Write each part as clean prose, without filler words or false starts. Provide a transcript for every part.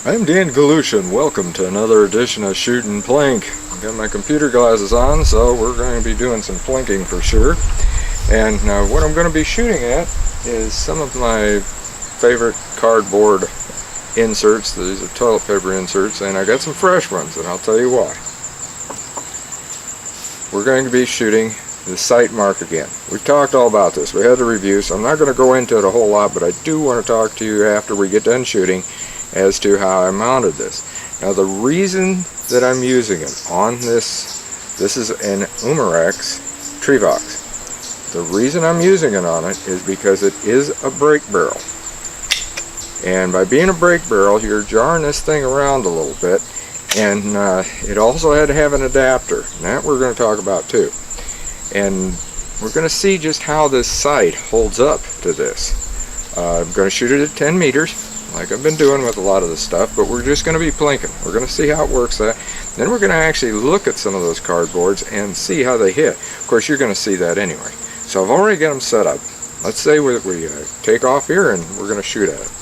I'm Dan Galushin. Welcome to another edition of Shootin' Plink. I've got my computer glasses on, so we're going to be doing some plinking for sure. And what I'm going to be shooting at is some of my favorite cardboard inserts. These are toilet paper inserts, and I got some fresh ones, and I'll tell you why. We're going to be shooting the Sightmark again. We've talked all about this. We had the review, so I'm not going to go into it a whole lot, but I do want to talk to you after we get done shooting as to how I mounted this. Now the reason that I'm using it on this is an Umarex Trevox. The reason I'm using it on it is because it is a brake barrel. And by being a brake barrel, you're jarring this thing around a little bit, and it also had to have an adapter, and that we're going to talk about too. And we're going to see just how this sight holds up to this. I'm going to shoot it at 10 meters. Like I've been doing with a lot of this stuff, but we're just going to be plinking. We're going to see how it works. Then we're going to actually look at some of those cardboards and see how they hit. Of course, you're going to see that anyway. So I've already got them set up. Let's say we take off here and we're going to shoot at it.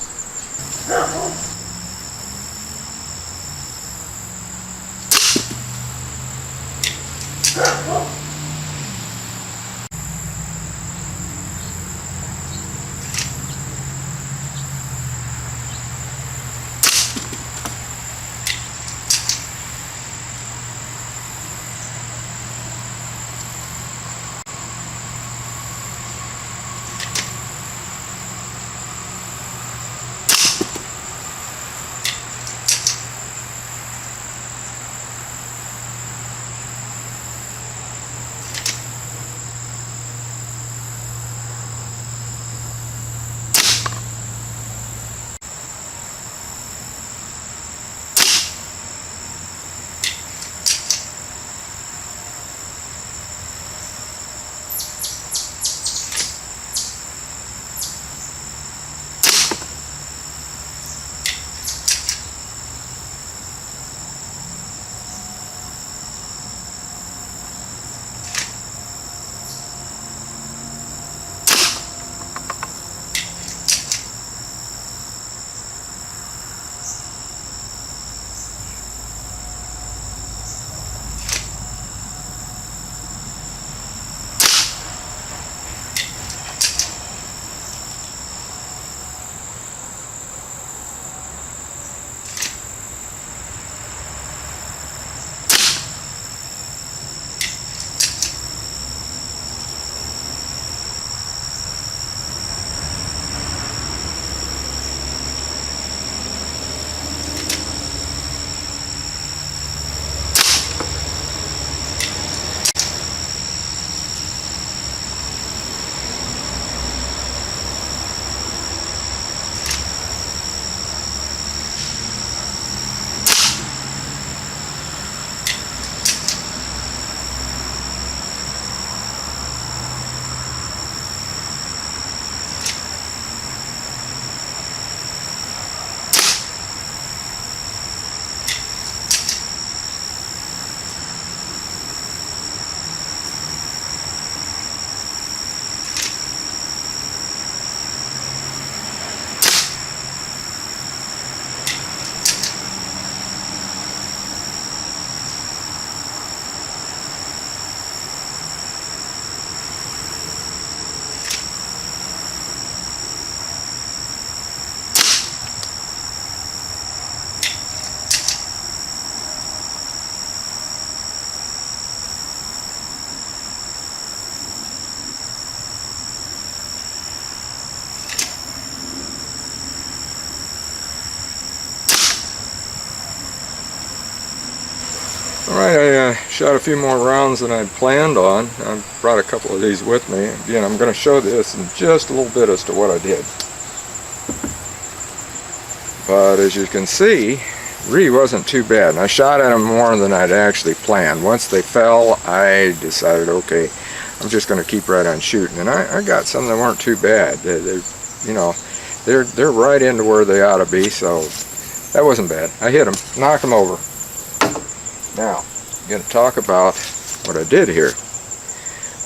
Alright, I shot a few more rounds than I'd planned on. I brought a couple of these with me. Again, I'm going to show this in just a little bit as to what I did. But as you can see, really wasn't too bad. And I shot at them more than I'd actually planned. Once they fell, I decided, okay, I'm just going to keep right on shooting. And I got some that weren't too bad. They're right into where they ought to be, so that wasn't bad. I hit them, knocked them over. Now, I'm going to talk about what I did here.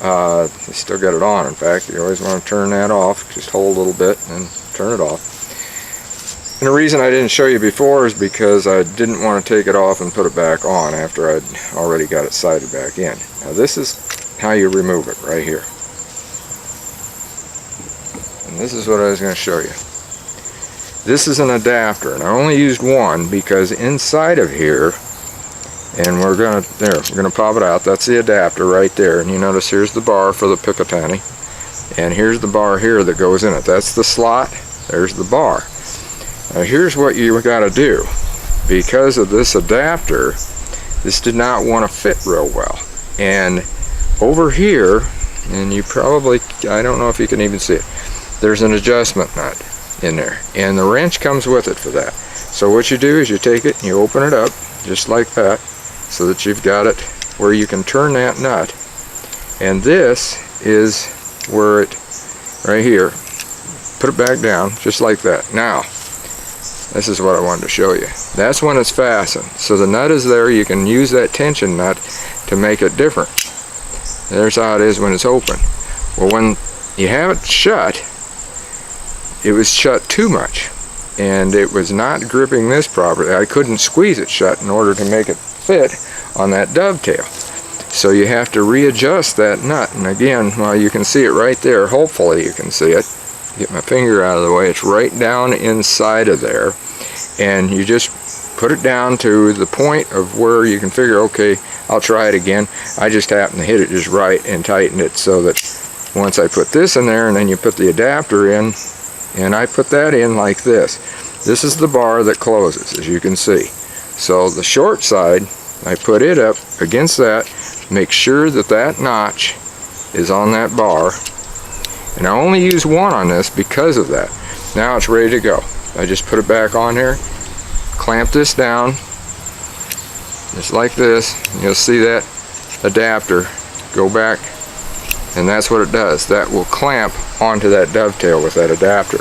I still got it on. In fact, you always want to turn that off. Just hold a little bit and turn it off. And the reason I didn't show you before is because I didn't want to take it off and put it back on after I'd already got it sighted back in. Now this is how you remove it right here. And this is what I was going to show you. This is an adapter, and I only used one because inside of here, and we're gonna pop it out. That's the adapter right there, and you notice here's the bar for the Picatinny, and here's the bar here that goes in it. That's the slot. There's the bar. Now here's what you got to do. Because of this adapter, this did not want to fit real well, and over here, and you probably, I don't know if you can even see it, there's an adjustment nut in there, and the wrench comes with it for that. So what you do is you take it and you open it up just like that, so that you've got it where you can turn that nut, and this is where it, right here, put it back down just like that. Now this is what I wanted to show you. That's when it's fastened, so the nut is there. You can use that tension nut to make it different. There's how it is when it's open. Well, when you have it shut, it was shut too much, and it was not gripping this properly. I couldn't squeeze it shut in order to make it fit on that dovetail. So you have to readjust that nut. And again, well, you can see it right there. Hopefully you can see it. Get my finger out of the way. It's right down inside of there, and you just put it down to the point of where you can figure, okay, I'll try it again. I just happened to hit it just right and tighten it so that once I put this in there, and then you put the adapter in, and I put that in like this. This is the bar that closes, as you can see. So the short side, I put it up against that, make sure that that notch is on that bar. And I only use one on this because of that. Now it's ready to go. I just put it back on there, clamp this down, just like this. You'll see that adapter go back, and that's what it does. That will clamp onto that dovetail with that adapter.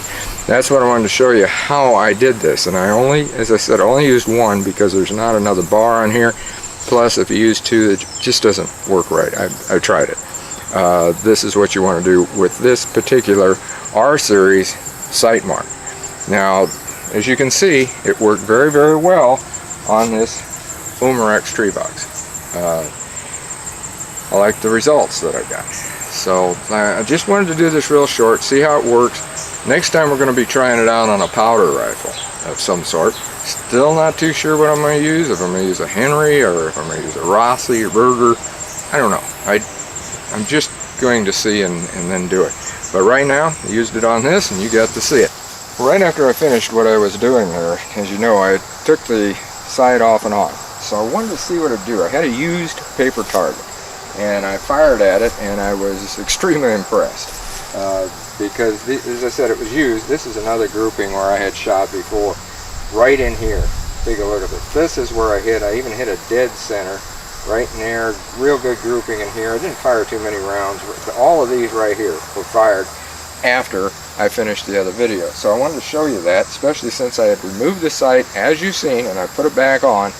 That's what I wanted to show you how I did this. And I only, as I said, only used one because there's not another bar on here. Plus, if you use two, it just doesn't work right. I tried it. This is what you want to do with this particular R-Series Sightmark. Now, as you can see, it worked very, very well on this Umarex Trevox. I like the results that I got. So I just wanted to do this real short, see how it works. Next time we're going to be trying it out on a powder rifle of some sort. Still not too sure what I'm going to use, if I'm going to use a Henry or if I'm going to use a Rossi or Berger. I don't know. I'm just going to see and then do it. But right now, I used it on this and you got to see it. Right after I finished what I was doing there, as you know, I took the sight off and on. So I wanted to see what it'd do. I had a used paper target, and I fired at it, and I was extremely impressed. Because, as I said, it was used. This is another grouping where I had shot before. Right in here. Take a look at this. This is where I hit. I even hit a dead center right in there. Real good grouping in here. I didn't fire too many rounds. But all of these right here were fired after I finished the other video. So I wanted to show you that, especially since I had removed the sight, as you've seen, and I put it back on,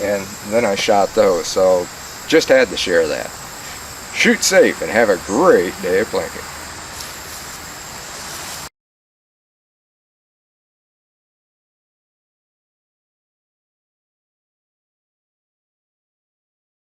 and then I shot those. So just had to share that. Shoot safe and have a great day of plinking.